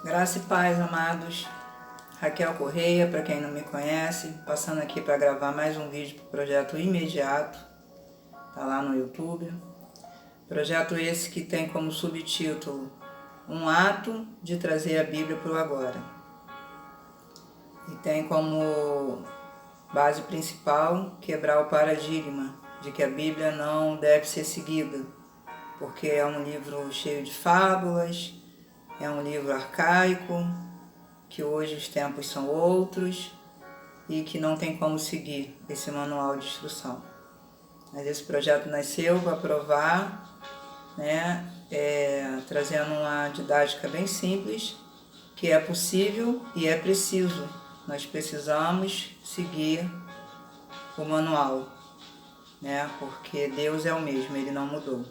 Graça e paz, amados. Raquel Correia, para quem não me conhece, passando aqui para gravar mais um vídeo para o Projeto Imediato, tá lá no YouTube. Projeto esse que tem como subtítulo Um ato de trazer a Bíblia para o agora. E tem como base principal quebrar o paradigma de que a Bíblia não deve ser seguida, porque é um livro cheio de fábulas, é um livro arcaico, que hoje os tempos são outros e que não tem como seguir esse manual de instrução. Mas esse projeto nasceu para provar, trazendo uma didática bem simples, que é possível e é preciso. Nós precisamos seguir o manual, porque Deus é o mesmo, Ele não mudou.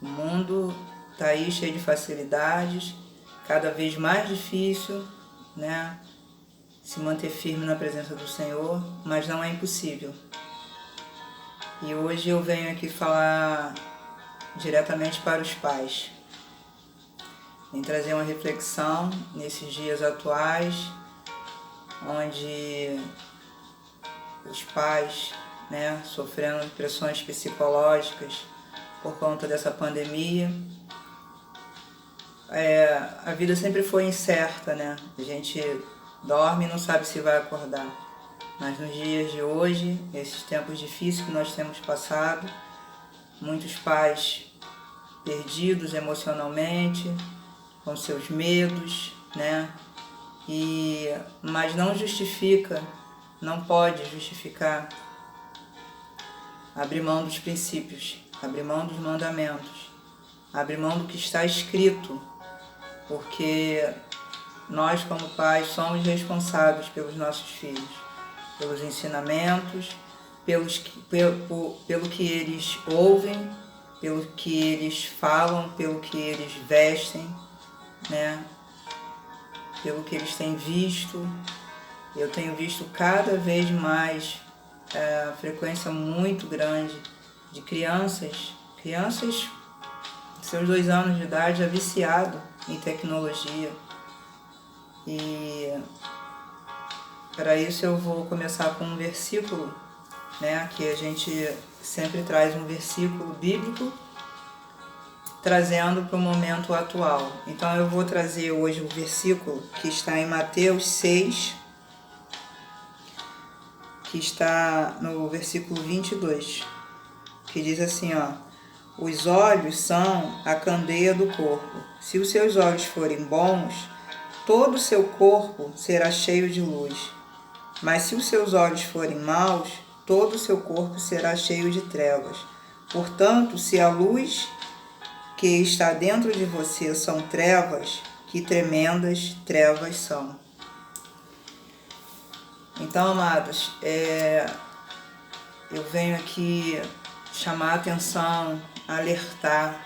O mundo está aí cheio de facilidades, cada vez mais difícil, se manter firme na presença do Senhor, mas não é impossível. E hoje eu venho aqui falar diretamente para os pais. Vim trazer uma reflexão nesses dias atuais, onde os pais, sofrendo pressões psicológicas por conta dessa pandemia. A vida sempre foi incerta, A gente dorme e não sabe se vai acordar. Mas nos dias de hoje, esses tempos difíceis que nós temos passado, muitos pais perdidos emocionalmente, com seus medos, mas não justifica, não pode justificar abrir mão dos princípios, abrir mão dos mandamentos, abrir mão do que está escrito, porque nós, como pais, somos responsáveis pelos nossos filhos, pelos ensinamentos, pelo que eles ouvem, pelo que eles falam, pelo que eles vestem, pelo que eles têm visto. Eu tenho visto cada vez mais a frequência muito grande de crianças, seus 2 anos de idade, já viciado em tecnologia. E para isso eu vou começar com um versículo, que a gente sempre traz um versículo bíblico, trazendo para o momento atual. Então eu vou trazer hoje o versículo que está em Mateus 6, que está no versículo 22, que diz assim, os olhos são a candeia do corpo. Se os seus olhos forem bons, todo o seu corpo será cheio de luz. Mas se os seus olhos forem maus, todo o seu corpo será cheio de trevas. Portanto, se a luz que está dentro de você são trevas, que tremendas trevas são. Então, amados, eu venho aqui chamar a atenção, alertar,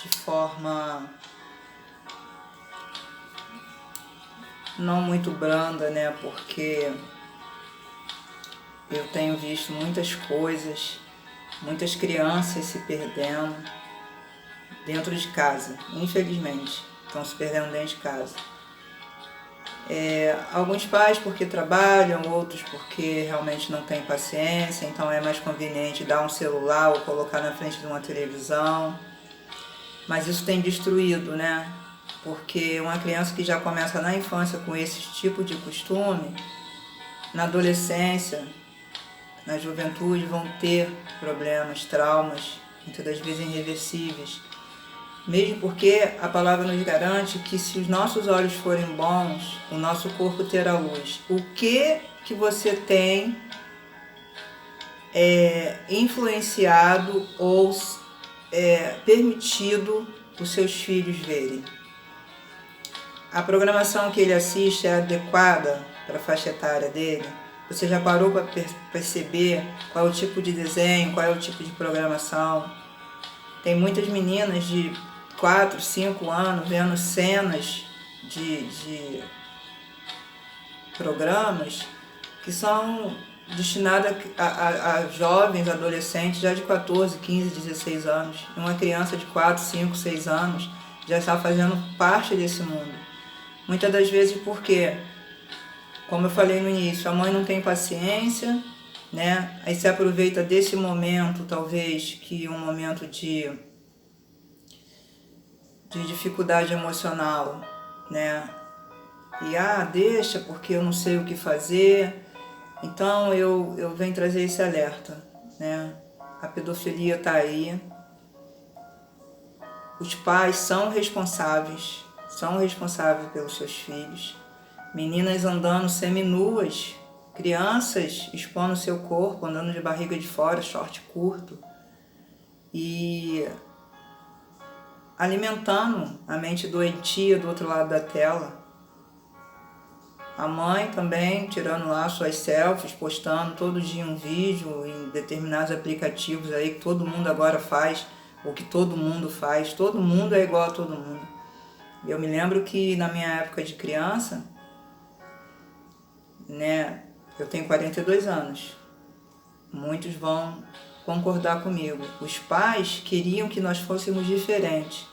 de forma não muito branda, porque eu tenho visto muitas coisas, muitas crianças se perdendo dentro de casa, infelizmente, estão se perdendo dentro de casa. Alguns pais porque trabalham, outros porque realmente não têm paciência, então é mais conveniente dar um celular ou colocar na frente de uma televisão. Mas isso tem destruído, porque uma criança que já começa na infância com esse tipo de costume, na adolescência, na juventude, vão ter problemas, traumas, muitas das vezes irreversíveis. Mesmo porque a palavra nos garante que se os nossos olhos forem bons, o nosso corpo terá luz. O que você tem influenciado ou permitido os seus filhos verem? A programação que ele assiste é adequada para a faixa etária dele? Você já parou para perceber qual é o tipo de desenho, qual é o tipo de programação? Tem muitas meninas de 4, 5 anos vendo cenas de programas que são destinadas a jovens, adolescentes já de 14, 15, 16 anos. Uma criança de 4, 5, 6 anos já está fazendo parte desse mundo. Muitas das vezes porque, como eu falei no início, a mãe não tem paciência, né? Aí se aproveita desse momento, talvez, que um momento de dificuldade emocional, né? E deixa porque eu não sei o que fazer. Então eu venho trazer esse alerta, né? A pedofilia está aí. Os pais são responsáveis pelos seus filhos. Meninas andando seminuas, crianças expondo seu corpo, andando de barriga de fora, short curto. E alimentando a mente doentia do outro lado da tela. A mãe também tirando lá suas selfies, postando todo dia um vídeo em determinados aplicativos aí que todo mundo agora faz, ou que todo mundo faz, todo mundo é igual a todo mundo. E eu me lembro que na minha época de criança, né, eu tenho 42 anos, muitos vão concordar comigo. Os pais queriam que nós fôssemos diferentes,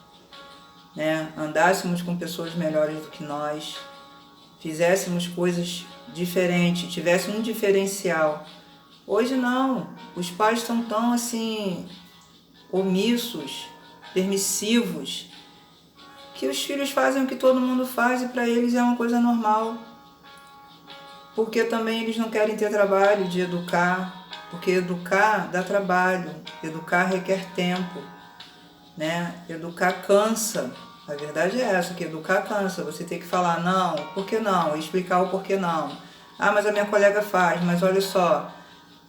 né, andássemos com pessoas melhores do que nós, fizéssemos coisas diferentes, tivesse um diferencial. Hoje não, os pais estão tão assim, omissos, permissivos, que os filhos fazem o que todo mundo faz e para eles é uma coisa normal. Porque também eles não querem ter trabalho de educar, porque educar dá trabalho, educar requer tempo, né? Educar cansa. A verdade é essa, que educar cansa. Você tem que falar não, por que não? E explicar o porquê não. Mas a minha colega faz, mas olha só,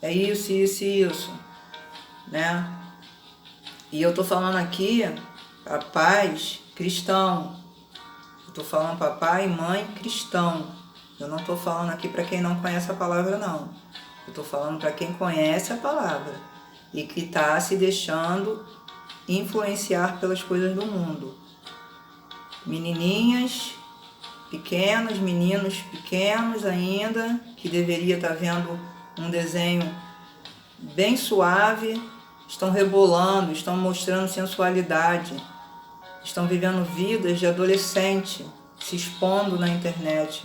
é isso, isso e isso, né? E eu tô falando aqui para pais cristãos. Eu tô falando para pai e mãe cristão. Eu não tô falando aqui para quem não conhece a palavra, não. Eu tô falando para quem conhece a palavra e que tá se deixando influenciar pelas coisas do mundo. Menininhas pequenas, meninos pequenos ainda, que deveria estar vendo um desenho bem suave, estão rebolando, estão mostrando sensualidade, estão vivendo vidas de adolescente, se expondo na internet,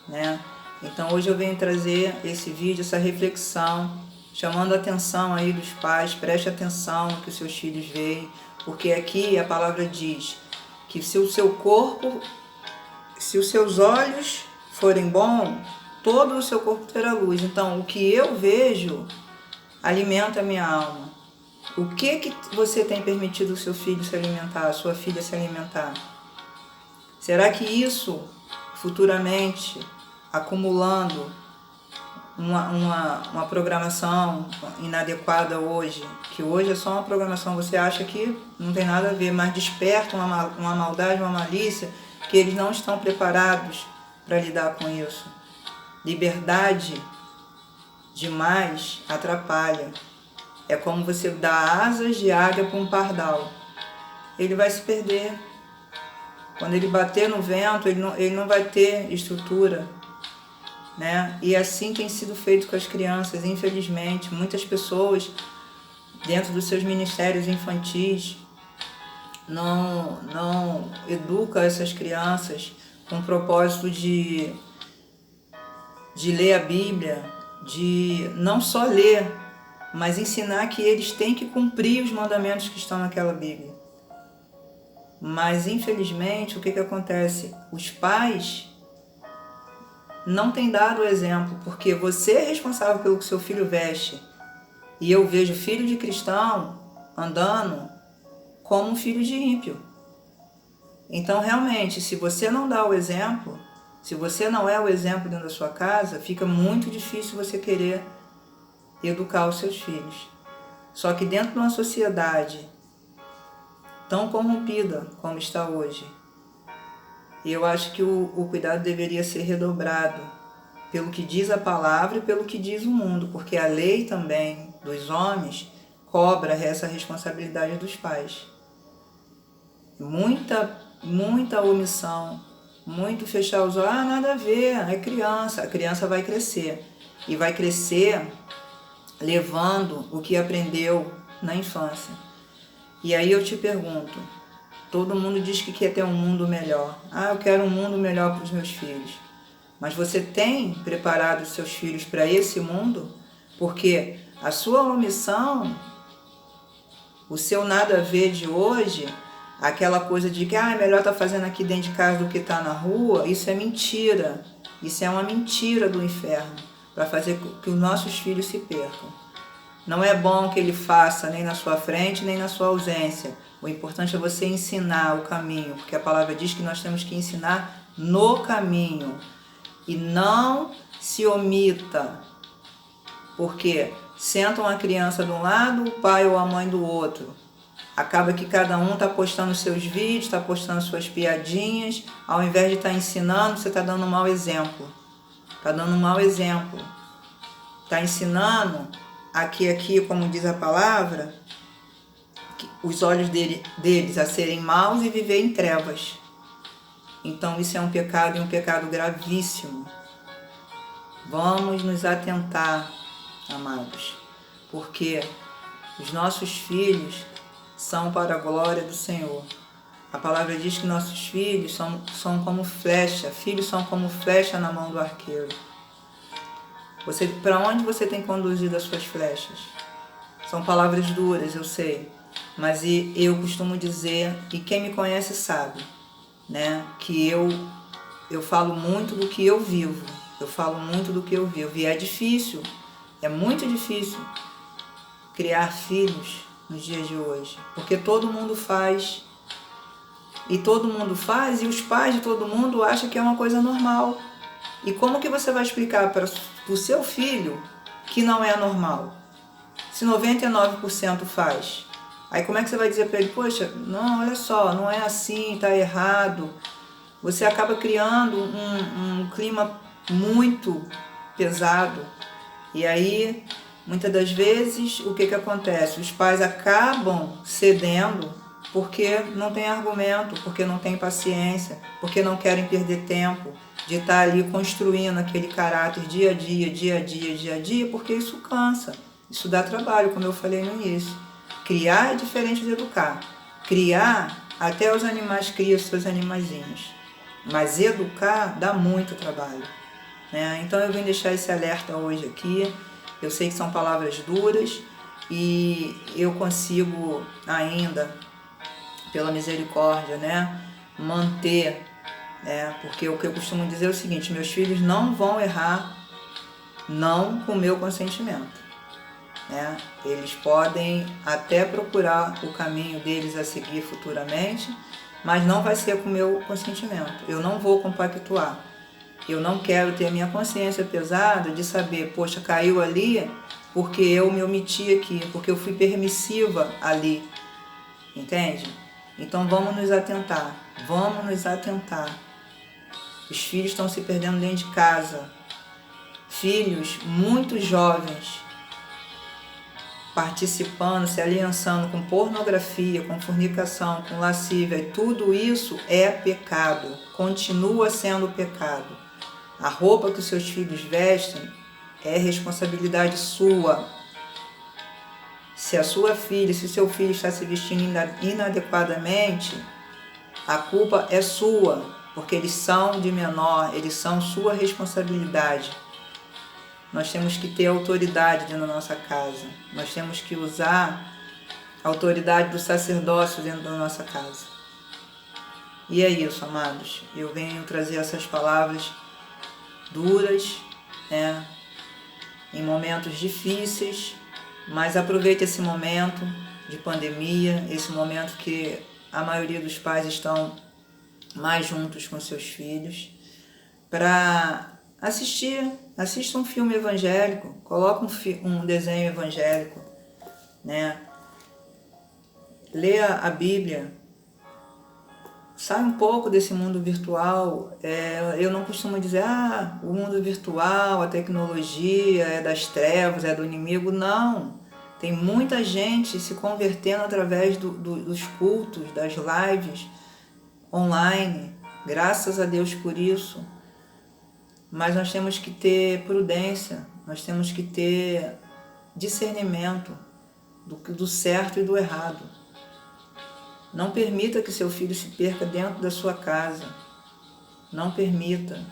né? Então hoje eu venho trazer esse vídeo, essa reflexão, chamando a atenção aí dos pais, preste atenção no que os seus filhos veem, porque aqui a palavra diz que se o seu corpo, se os seus olhos forem bons, todo o seu corpo terá luz. Então, o que eu vejo alimenta a minha alma. O que você tem permitido o seu filho se alimentar, a sua filha se alimentar? Será que isso, futuramente, acumulando uma programação inadequada hoje, que hoje é só uma programação, você acha que não tem nada a ver, mas desperta uma maldade, uma malícia, que eles não estão preparados para lidar com isso. Liberdade demais atrapalha. É como você dar asas de águia para um pardal. Ele vai se perder. Quando ele bater no vento, ele não vai ter estrutura, né? E assim tem sido feito com as crianças, infelizmente. Muitas pessoas, dentro dos seus ministérios infantis, não educam essas crianças com o propósito de ler a Bíblia, de não só ler, mas ensinar que eles têm que cumprir os mandamentos que estão naquela Bíblia. Mas, infelizmente, o que acontece? Os pais não têm dado o exemplo, porque você é responsável pelo que seu filho veste. E eu vejo filho de cristão andando como um filho de ímpio. Então, realmente, se você não dá o exemplo, se você não é o exemplo dentro da sua casa, fica muito difícil você querer educar os seus filhos. Só que dentro de uma sociedade tão corrompida como está hoje, eu acho que o cuidado deveria ser redobrado pelo que diz a palavra e pelo que diz o mundo, porque a lei também dos homens cobra essa responsabilidade dos pais. Muita omissão, muito fechar os olhos, nada a ver, é criança. A criança vai crescer, e vai crescer levando o que aprendeu na infância. E aí eu te pergunto, Todo mundo diz que quer ter um mundo melhor. Ah, eu quero um mundo melhor para os meus filhos. Mas você tem preparado os seus filhos para esse mundo? Porque a sua omissão, o seu nada a ver de hoje, aquela coisa de que é melhor estar fazendo aqui dentro de casa do que estar na rua, isso é mentira. Isso é uma mentira do inferno, para fazer com que os nossos filhos se percam. Não é bom que ele faça nem na sua frente, nem na sua ausência. O importante é você ensinar o caminho, porque a palavra diz que nós temos que ensinar no caminho. E não se omita, porque senta uma criança de um lado, o pai ou a mãe do outro. Acaba que cada um está postando seus vídeos, está postando suas piadinhas. Ao invés de estar ensinando, você está dando um mau exemplo. Está dando um mau exemplo. Está ensinando, aqui, como diz a palavra, os olhos deles a serem maus e viver em trevas. Então isso é um pecado, e um pecado gravíssimo. Vamos nos atentar, amados, porque os nossos filhos são para a glória do Senhor. A palavra diz que nossos filhos são como flecha, filhos são como flecha na mão do arqueiro. Para onde você tem conduzido as suas flechas? São palavras duras, eu sei, mas eu costumo dizer, e quem me conhece sabe, né, que eu falo muito do que eu vivo. Eu falo muito do que eu vivo. E é difícil, é muito difícil criar filhos nos dias de hoje, porque todo mundo faz. E todo mundo faz, e os pais de todo mundo acham que é uma coisa normal. E como que você vai explicar para o seu filho que não é normal? Se 99% faz. Aí como é que você vai dizer para ele, poxa, não, olha só, não é assim, está errado. Você acaba criando um clima muito pesado. E aí, muitas das vezes, o que acontece? Os pais acabam cedendo porque não tem argumento, porque não tem paciência, porque não querem perder tempo de estar ali construindo aquele caráter dia a dia, porque isso cansa, isso dá trabalho, como eu falei no início. Criar é diferente de educar. Criar, até os animais criam seus animaizinhos, mas educar dá muito trabalho, né? Então eu vim deixar esse alerta hoje aqui. Eu sei que são palavras duras e eu consigo ainda, pela misericórdia, né, manter, porque o que eu costumo dizer é o seguinte: meus filhos não vão errar, não com o meu consentimento, né? Eles podem até procurar o caminho deles a seguir futuramente, mas não vai ser com o meu consentimento. Eu não vou compactuar. Eu não quero ter a minha consciência pesada de saber, poxa, caiu ali porque eu me omiti aqui, porque eu fui permissiva ali, entende? Então vamos nos atentar, vamos nos atentar. Os filhos estão se perdendo dentro de casa. Filhos muito jovens participando, se aliançando com pornografia, com fornicação, com lascívia, e tudo isso é pecado, continua sendo pecado. A roupa que os seus filhos vestem é responsabilidade sua. Se a sua filha, se o seu filho está se vestindo inadequadamente, a culpa é sua, porque eles são de menor, eles são sua responsabilidade. Nós temos que ter autoridade dentro da nossa casa. Nós temos que usar a autoridade do sacerdócio dentro da nossa casa. E é isso, amados. Eu venho trazer essas palavras duras, né, em momentos difíceis, mas aproveite esse momento de pandemia, esse momento que a maioria dos pais estão mais juntos com seus filhos, para assista um filme evangélico, coloca um desenho evangélico, né? Leia a Bíblia, sai um pouco desse mundo virtual. Eu não costumo dizer, o mundo virtual, a tecnologia é das trevas, é do inimigo. Não, tem muita gente se convertendo através dos cultos, das lives online, graças a Deus por isso. Mas nós temos que ter prudência, nós temos que ter discernimento do certo e do errado. Não permita que seu filho se perca dentro da sua casa. Não permita.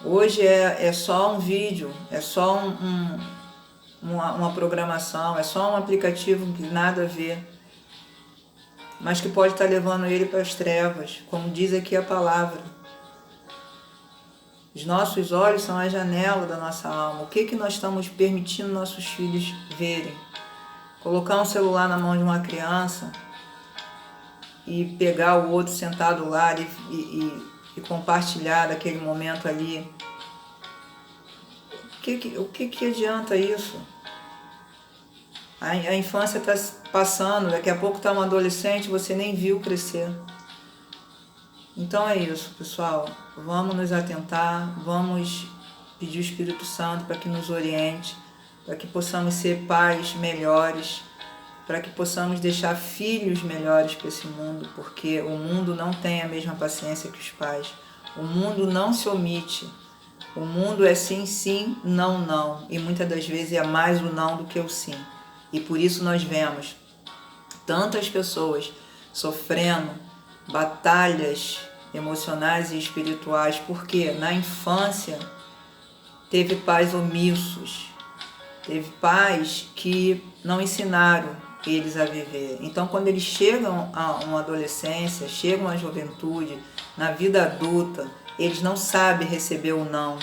Hoje é só um vídeo, é só uma programação, é só um aplicativo que nada a ver, mas que pode estar levando ele para as trevas, como diz aqui a palavra. Os nossos olhos são a janela da nossa alma. O que nós estamos permitindo nossos filhos verem? Colocar um celular na mão de uma criança e pegar o outro sentado lá e compartilhar daquele momento ali. O que adianta isso? A infância está passando, daqui a pouco está um adolescente, você nem viu crescer. Então é isso, pessoal. Vamos nos atentar, vamos pedir o Espírito Santo para que nos oriente, para que possamos ser pais melhores, para que possamos deixar filhos melhores para esse mundo, porque o mundo não tem a mesma paciência que os pais. O mundo não se omite. O mundo é sim, sim, não, não. E muitas das vezes é mais o não do que o sim. E por isso nós vemos tantas pessoas sofrendo batalhas emocionais e espirituais, porque na infância teve pais omissos, teve pais que não ensinaram eles a viver. Então, quando eles chegam a uma adolescência, chegam à juventude, na vida adulta, eles não sabem receber o não.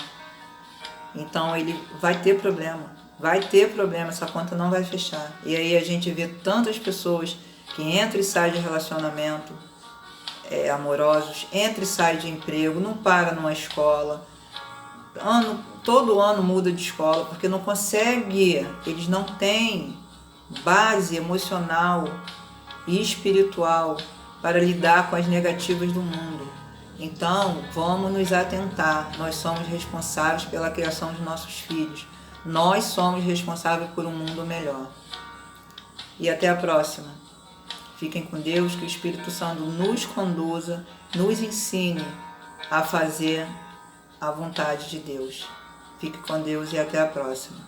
Então, ele vai ter problema, essa conta não vai fechar. E aí a gente vê tantas pessoas que entram e saem de relacionamento amorosos, entra e sai de emprego, não para numa escola, todo ano muda de escola, porque não consegue, eles não têm base emocional e espiritual para lidar com as negativas do mundo. Então, vamos nos atentar, nós somos responsáveis pela criação de nossos filhos, nós somos responsáveis por um mundo melhor. E até a próxima. Fiquem com Deus, que o Espírito Santo nos conduza, nos ensine a fazer a vontade de Deus. Fique com Deus e até a próxima.